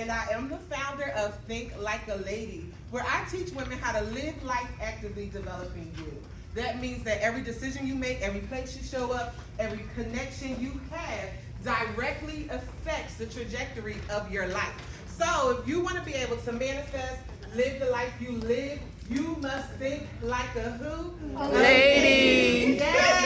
and I am the founder of Think Like a Lady, where I teach women how to live life actively developing you. That means that every decision you make, every place you show up, every connection you have directly affects the trajectory of your life. So if you want to be able to manifest, live the life you live, you must think like a who? A lady. Yes.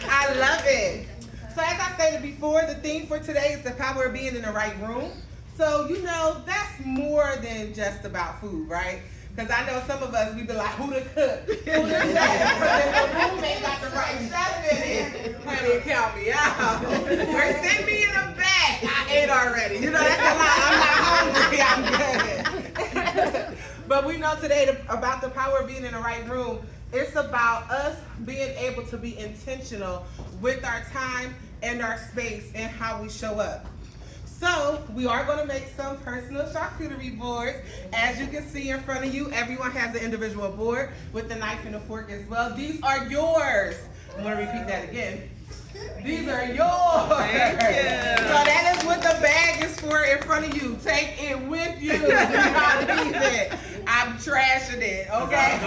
I love it. So as I stated before, the theme for today is the power of being in the right room. So you know, that's more than just about food, right? Because I know some of us, we be like, who the cook? Who the chef? But if the roommate got the right chef in it, honey, count me out. Or send me in the back. I ate already. You know, that's a lot. I'm not hungry. I'm good. But we know today about the power of being in the right room. It's about us being able to be intentional with our time and our space and how we show up. So we are going to make some personal charcuterie boards. As you can see in front of you, everyone has an individual board with a knife and a fork as well. These are yours. I'm going to repeat that again. These are yours. Thank you. So that is what the bag is for in front of you. Take it with you. Do not leave it. I'm trashing it, okay?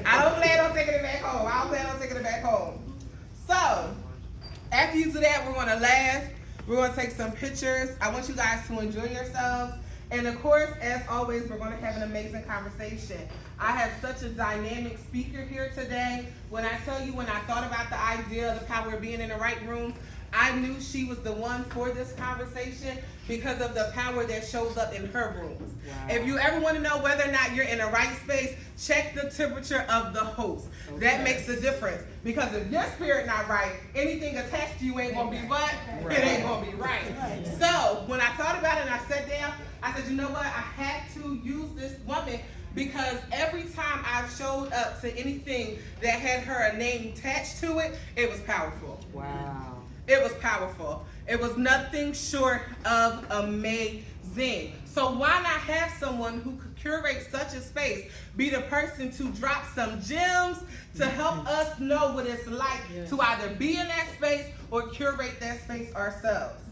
I don't plan on taking it back home. I don't plan on taking it back home. So, after you do that, we're going to laugh. We're going to take some pictures. I want you guys to enjoy yourselves. And of course, as always, we're going to have an amazing conversation. I have such a dynamic speaker here today. When I tell you, when I thought about the idea of the power of being in the right room, I knew she was the one for this conversation because of the power that shows up in her rooms. Wow. If you ever want to know whether or not you're in the right space, check the temperature of the host. Okay. That makes a difference. Because if your spirit not right, anything attached to you ain't going to be what? Right. It ain't going to be right. Right. So when I thought about it and I sat down, I said, you know what? I had to use this woman because every time I've showed up to anything that had her name attached to it, it was powerful. Wow. It was powerful. It was nothing short of amazing. So why not have someone who could curate such a space, be the person to drop some gems to help us know what it's like to either be in that space or curate that space ourselves.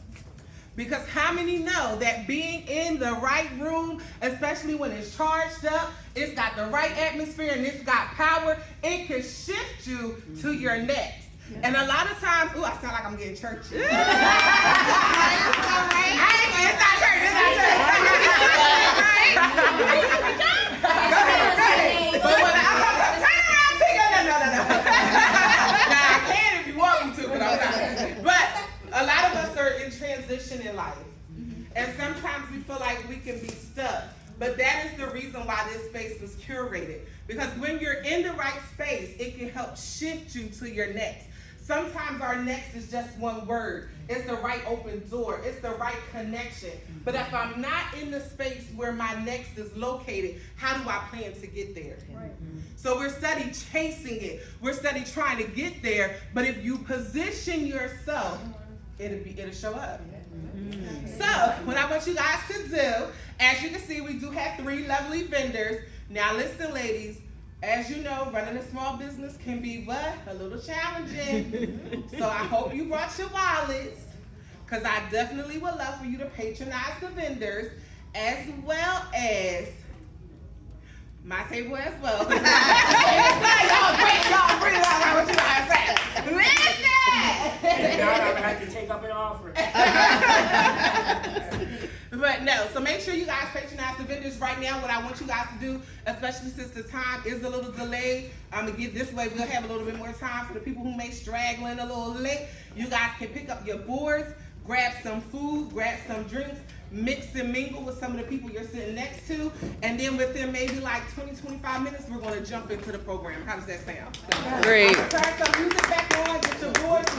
Because how many know that being in the right room, especially when it's charged up, it's got the right atmosphere and it's got power, it can shift you to your next. And a lot of times, ooh, I sound like I'm getting churchy. It's not church, it's not church. But when I'm turn around, no. Now I can if you want me to, but I'm not. But a lot of us are in transition in life. And sometimes we feel like we can be stuck. But that is the reason why this space was curated. Because when you're in the right space, it can help shift you to your next. Sometimes our next is just one word. It's the right open door. It's the right connection. But if I'm not in the space where my next is located, how do I plan to get there? Right. So we're study chasing it. We're study trying to get there. But if you position yourself, it'll show up. So what I want you guys to do, as you can see, we do have 3 lovely vendors. Now listen, ladies. As you know, running a small business can be what? A little challenging. So I hope you brought your wallets, because I definitely would love for you to patronize the vendors as well as my table as well. Y'all bring it out what you guys say. Listen! Now I'm going to have to take up an offering. But no, so make sure you guys patronize the vendors right now. What I want you guys to do, especially since the time is a little delayed, I'm going to get this way. We'll have a little bit more time for the people who may straggling a little late. You guys can pick up your boards, grab some food, grab some drinks, mix and mingle with some of the people you're sitting next to, and then within maybe like 20-25 minutes, we're going to jump into the program. How does that sound? Great. Turn some music back on, get your boards.